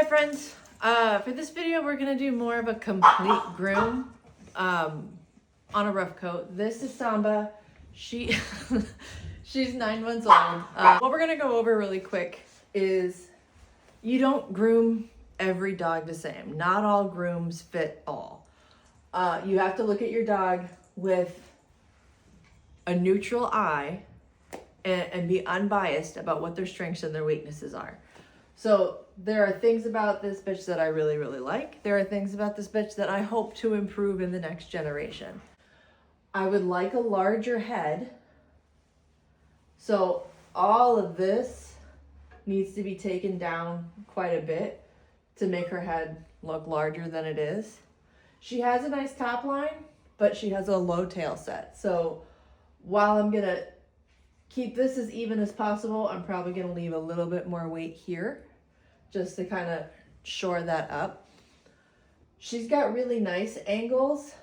Hi friends, for this video we're going to do more of a complete groom on a rough coat. This is Samba. She's 9 months old. What we're going to go over really quick is you don't groom every dog the same. Not all grooms fit all. You have to look at your dog with a neutral eye and be unbiased about what their strengths and their weaknesses are. So there are things about this bitch that I really, really like. There are things about this bitch that I hope to improve in the next generation. I would like a larger head. So all of this needs to be taken down quite a bit to make her head look larger than it is. She has a nice top line, but she has a low tail set. So while I'm gonna keep this as even as possible, I'm probably gonna leave a little bit more weight here just to kind of shore that up. She's got really nice angles,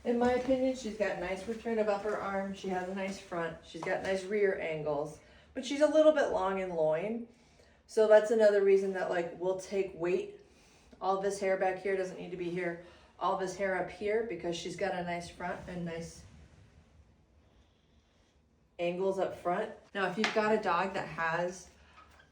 in my opinion. She's got nice return of upper arm. She has a nice front. She's got nice rear angles, but she's a little bit long in loin. So that's another reason that we'll take weight. All this hair back here doesn't need to be here. All this hair up here, because she's got a nice front and nice angles up front. Now, if you've got a dog that has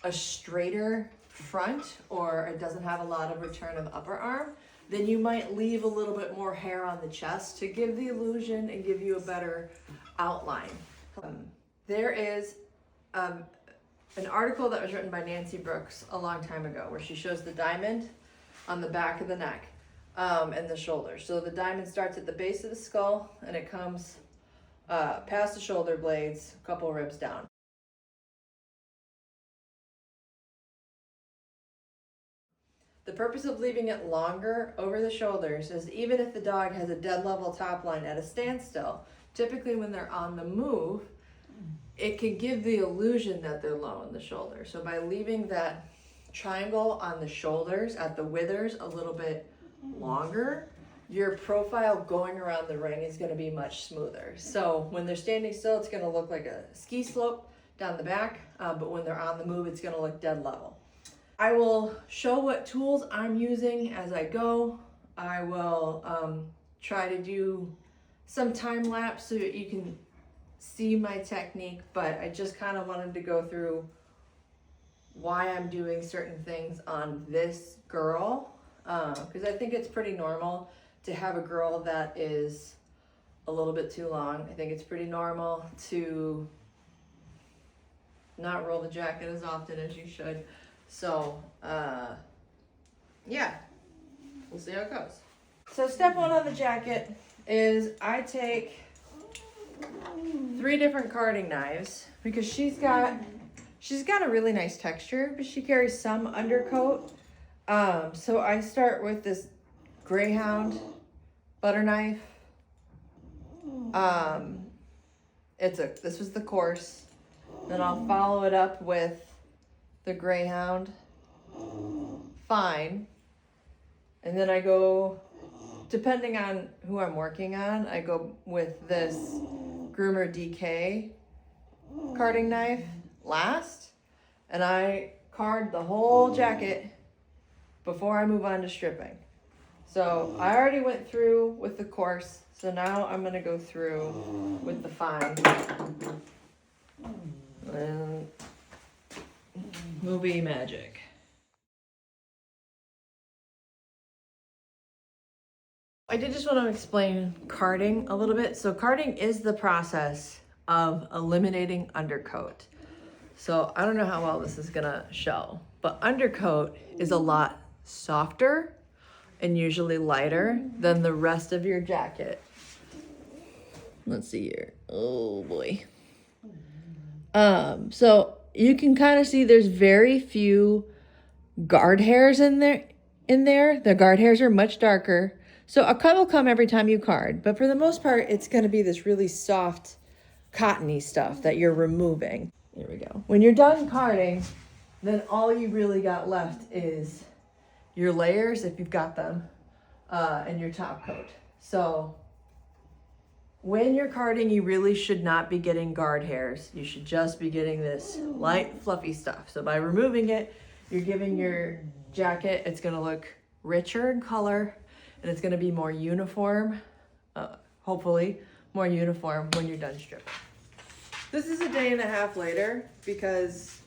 a straighter front or it doesn't have a lot of return of upper arm, then you might leave a little bit more hair on the chest to give the illusion and give you a better outline. There is an article that was written by Nancy Brooks a long time ago where she shows the diamond on the back of the neck and the shoulder. So the diamond starts at the base of the skull and it comes past the shoulder blades, a couple ribs down. The purpose of leaving it longer over the shoulders is even if the dog has a dead level top line at a standstill, typically when they're on the move, it can give the illusion that they're low in the shoulder. So by leaving that triangle on the shoulders at the withers a little bit longer, your profile going around the ring is going to be much smoother. So when they're standing still, it's going to look like a ski slope down the back, but when they're on the move, it's going to look dead level. I will show what tools I'm using as I go. I will try to do some time lapse so that you can see my technique, but I just kind of wanted to go through why I'm doing certain things on this girl, because I think it's pretty normal to have a girl that is a little bit too long. I think it's pretty normal to not roll the jacket as often as you should. So, yeah, we'll see how it goes. So step 1 on the jacket is I take 3 different carding knives because she's got a really nice texture, but she carries some undercoat. So I start with this Greyhound butter knife. This was the coarse. Then I'll follow it up with the Greyhound fine, and then I go, depending on who I'm working on, I go with this Groomer DK carding knife last, and I card the whole jacket before I move on to stripping. So I already went through with the coarse, so now I'm gonna go through with the fine. And movie magic. I did just want to explain carding a little bit. So carding is the process of eliminating undercoat. So I don't know how well this is gonna show, but undercoat is a lot softer and usually lighter than the rest of your jacket. Let's see here. Oh boy. So you can kind of see there's very few guard hairs in there. The guard hairs are much darker. So a cut will come every time you card, but for the most part, it's going to be this really soft, cottony stuff that you're removing. There we go. When you're done carding, then all you really got left is your layers, if you've got them, and your top coat. So when you're carding, you really should not be getting guard hairs. You should just be getting this light, fluffy stuff. So by removing it, You're giving your jacket, it's gonna look richer in color, and it's gonna be more uniform, hopefully more uniform when you're done stripping. This is a day and a half later because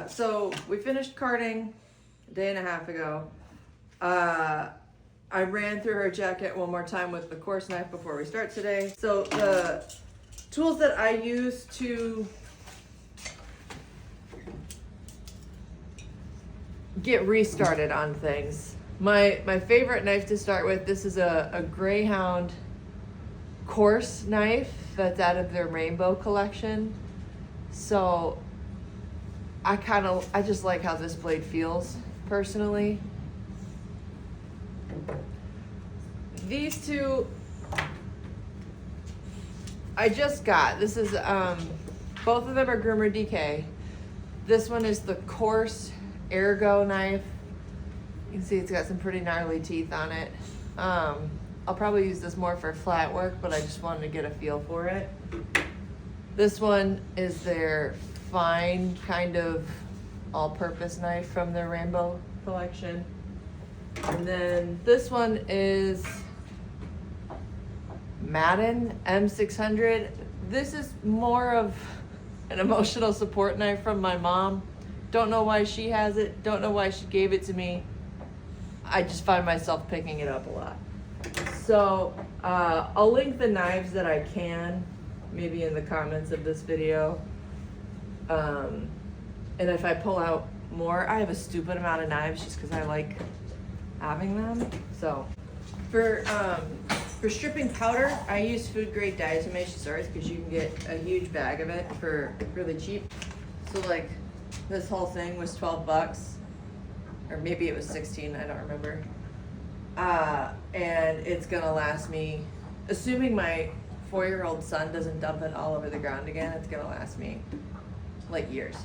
so we finished carding a day and a half ago. I ran through her jacket one more time with the coarse knife before we start today. So the tools that I use to get restarted on things. My favorite knife to start with, this is a Greyhound coarse knife that's out of their rainbow collection. So I just like how this blade feels personally. These two I just got. This is both of them are Groomer DK. This one is the coarse Ergo knife. You can see it's got some pretty gnarly teeth on it. I'll probably use this more for flat work, but I just wanted to get a feel for it. This one is their fine kind of all-purpose knife from their rainbow collection. And then this one is Madden M600. This is more of an emotional support knife from my mom. Don't know why she has it. Don't know why she gave it to me. I just find myself picking it up a lot. So I'll link the knives that I can, maybe in the comments of this video. And if I pull out more, I have a stupid amount of knives just because I like having them. So for stripping powder, I use food grade diatomaceous earth because you can get a huge bag of it for really cheap. So like this whole thing was 12 bucks, or maybe it was 16, I don't remember. And it's gonna last me, assuming my 4-year-old son doesn't dump it all over the ground again, it's gonna last me like years.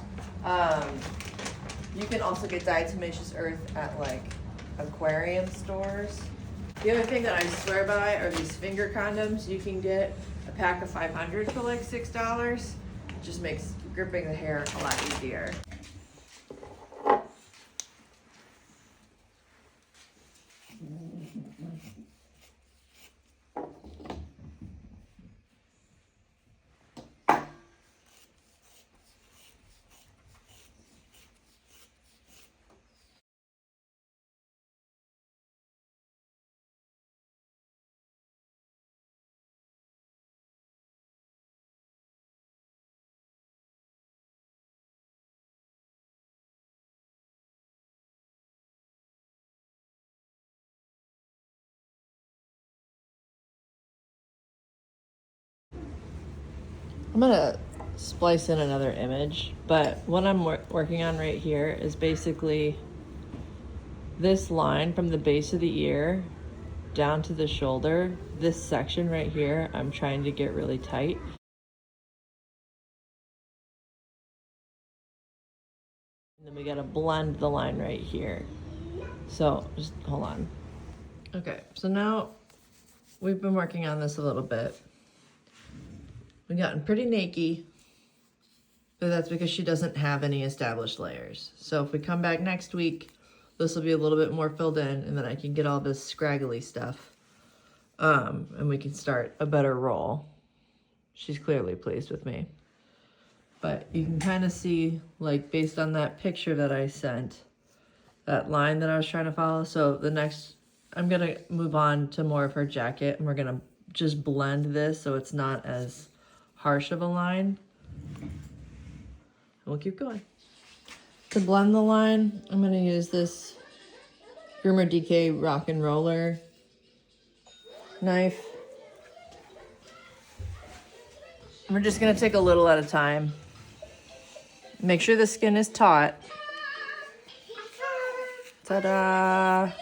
You can also get diatomaceous earth at like aquarium stores. The other thing that I swear by are these finger condoms. You can get a pack of 500 for like $6. It just makes gripping the hair a lot easier. I'm gonna splice in another image, but what I'm working on right here is basically this line from the base of the ear down to the shoulder. This section right here, I'm trying to get really tight. And then we gotta blend the line right here. So just hold on. Okay, so now we've been working on this a little bit. We've gotten pretty naked, but that's because she doesn't have any established layers. So if we come back next week, this will be a little bit more filled in, and then I can get all this scraggly stuff, and we can start a better roll. She's clearly pleased with me. But you can kind of see, like, based on that picture that I sent, that line that I was trying to follow. So the next, I'm gonna move on to more of her jacket, and we're gonna just blend this so it's not as harsh of a line. And we'll keep going. To blend the line, I'm gonna use this Groomer DK Rock and Roller knife. We're just gonna take a little at a time. Make sure the skin is taut. Ta-da!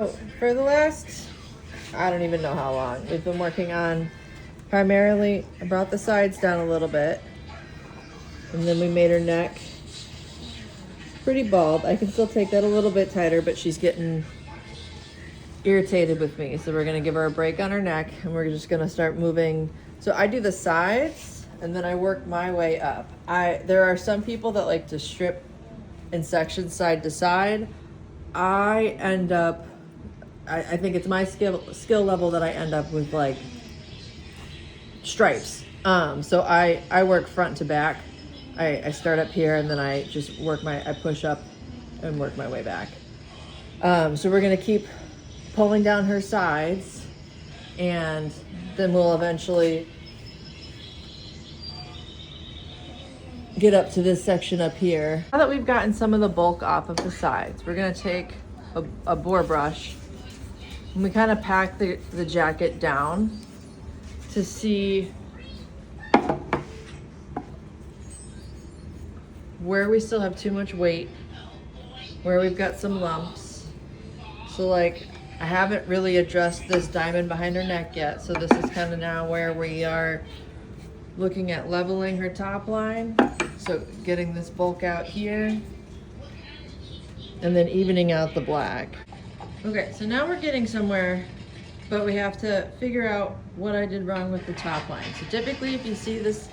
So for the last, I don't even know how long, we've been working on primarily, I brought the sides down a little bit, and then we made her neck pretty bald. I can still take that a little bit tighter, but she's getting irritated with me. So we're gonna give her a break on her neck, and we're just gonna start moving. So I do the sides, and then I work my way up. There are some people that like to strip in sections side to side. I end up, I think it's my skill level that I end up with like stripes. So I work front to back. I start up here, and then I just I push up and work my way back. So we're gonna keep pulling down her sides, and then we'll eventually get up to this section up here. Now that we've gotten some of the bulk off of the sides, we're gonna take a boar brush, and we kind of pack the jacket down to see where we still have too much weight, where we've got some lumps. So like, I haven't really addressed this diamond behind her neck yet, so this is kind of now where we are looking at leveling her top line. So getting this bulk out here, and then evening out the black. Okay, so now we're getting somewhere, but we have to figure out what I did wrong with the top line. So typically if you see this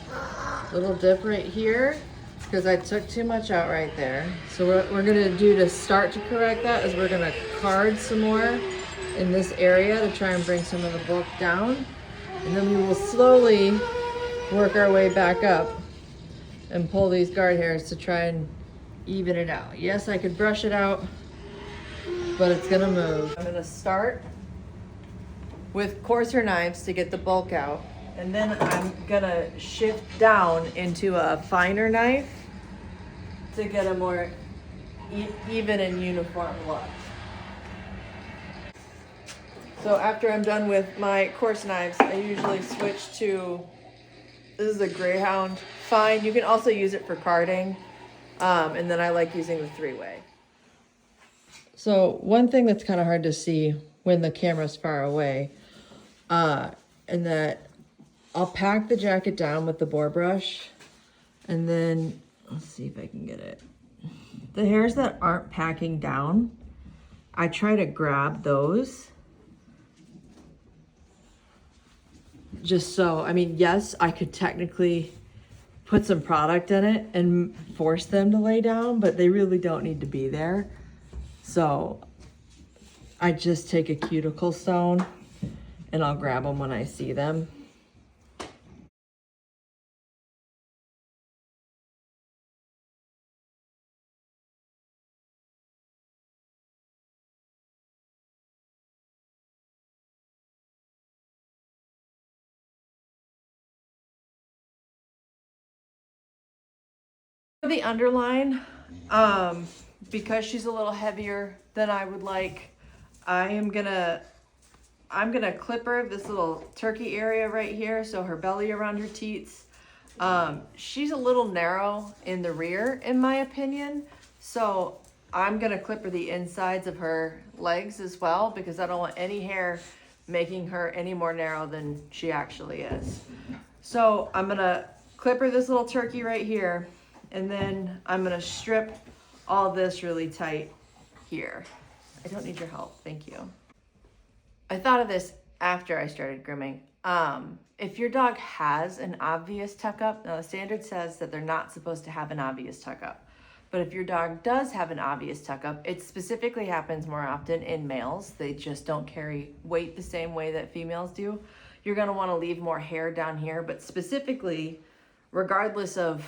little dip right here, it's because I took too much out right there. So what we're gonna do to start to correct that is we're gonna card some more in this area to try and bring some of the bulk down. And then we will slowly work our way back up and pull these guard hairs to try and even it out. Yes, I could brush it out, but it's gonna move. I'm gonna start with coarser knives to get the bulk out, and then I'm gonna shift down into a finer knife to get a more even and uniform look. So after I'm done with my coarse knives, I usually switch to, this is a Greyhound fine. You can also use it for carding. And then I like using the 3-way. So one thing that's kind of hard to see when the camera's far away, and that I'll pack the jacket down with the boar brush, and then let's see if I can get it. The hairs that aren't packing down, I try to grab those. Just so, I mean, yes, I could technically put some product in it and force them to lay down, but they really don't need to be there. So I just take a cuticle stone and I'll grab them when I see them. For the underline, because she's a little heavier than I would like, I'm gonna clip her this little turkey area right here, so her belly around her teats. She's a little narrow in the rear, in my opinion, so I'm gonna clip her the insides of her legs as well, because I don't want any hair making her any more narrow than she actually is. So I'm gonna clip her this little turkey right here, and then I'm gonna strip all this really tight here. I don't need your help, thank you. I thought of this after I started grooming. If your dog has an obvious tuck up, now the standard says that they're not supposed to have an obvious tuck up, but if your dog does have an obvious tuck up, it specifically happens more often in males. They just don't carry weight the same way that females do. You're gonna wanna leave more hair down here, but specifically, regardless of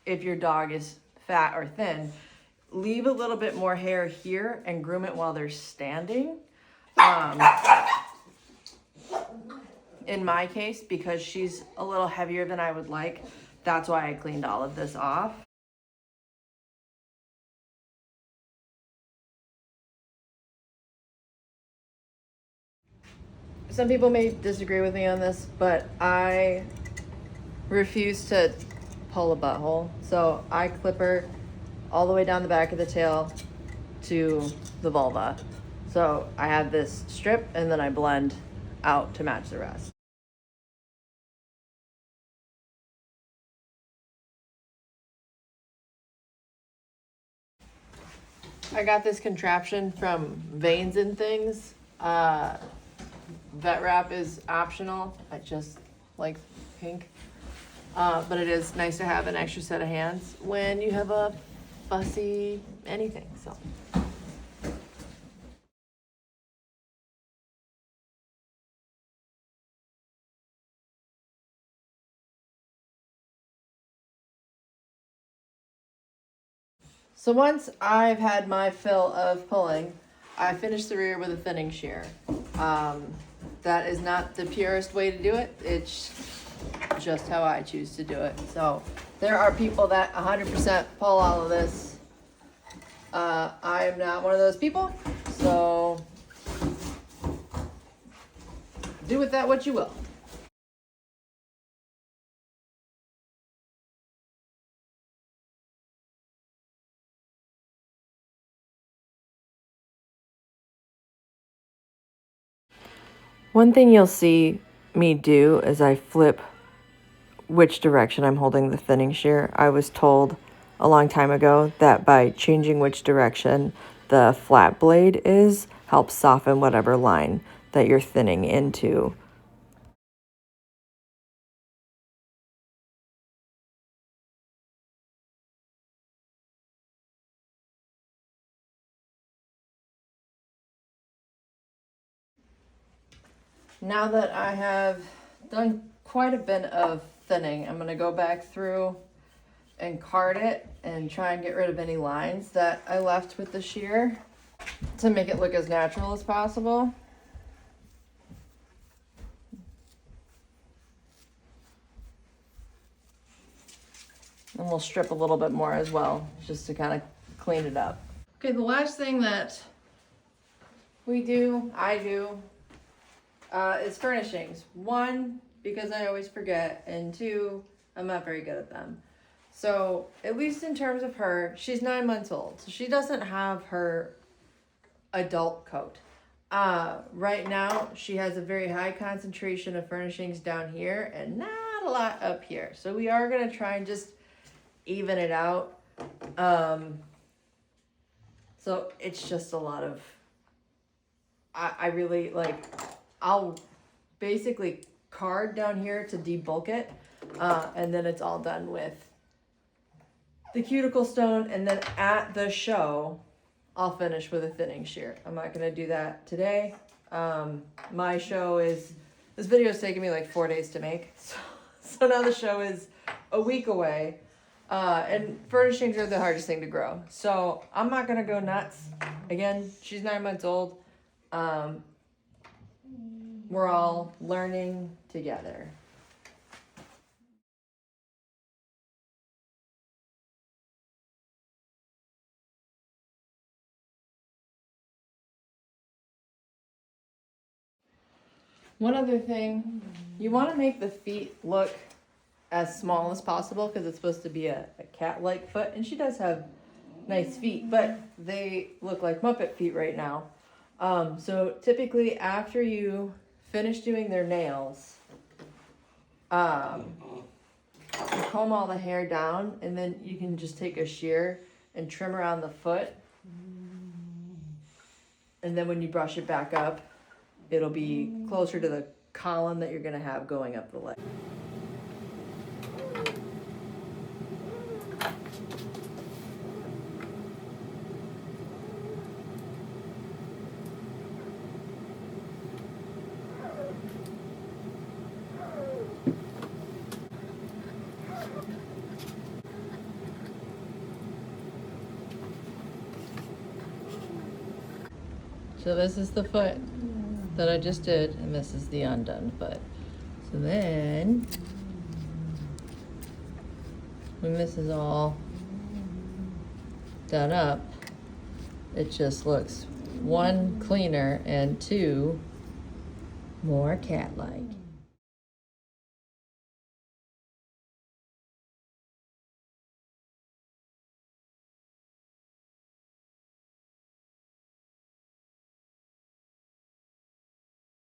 if your dog is fat or thin, leave a little bit more hair here and groom it while they're standing. In my case, because she's a little heavier than I would like, that's why I cleaned all of this off. Some people may disagree with me on this, but I refuse to pull a butthole. So I clip her all the way down the back of the tail to the vulva. So I have this strip and then I blend out to match the rest. I got this contraption from Veins and Things. Vet wrap is optional. I just like pink. But it is nice to have an extra set of hands when you have a fussy anything. So once I've had my fill of pulling, I finish the rear with a thinning shear. That is not the purest way to do it. It's just how I choose to do it. So there are people that 100% pull all of this. I am not one of those people. So do with that what you will. One thing you'll see me do is I flip which direction I'm holding the thinning shear. I was told a long time ago that by changing which direction the flat blade is, helps soften whatever line that you're thinning into. Now that I have done quite a bit of thinning, I'm gonna go back through and card it and try and get rid of any lines that I left with the shear to make it look as natural as possible. And we'll strip a little bit more as well, just to kind of clean it up. Okay, the last thing that I do, is furnishings. One, because I always forget, and two, I'm not very good at them. So at least in terms of her, she's 9 months old, so she doesn't have her adult coat. Right now, she has a very high concentration of furnishings down here and not a lot up here. So we are gonna try and just even it out. So it's just a lot of, I really like, I'll basically card down here to debulk it, and then it's all done with the cuticle stone, and then at the show I'll finish with a thinning shear. I'm not gonna do that today. My show is, this video is taking me like 4 days to make, so now the show is a week away, and furnishings are the hardest thing to grow, so I'm not gonna go nuts. Again, she's 9 months old. We're all learning together. One other thing, you want to make the feet look as small as possible because it's supposed to be a cat-like foot, and she does have nice feet, but they look like Muppet feet right now. So typically after you finish doing their nails, you comb all the hair down, and then you can just take a shear and trim around the foot, and then when you brush it back up, it'll be closer to the column that you're gonna have going up the leg. So this is the foot that I just did, and this is the undone foot. So then, when this is all done up, it just looks, one, cleaner, and two, more cat-like.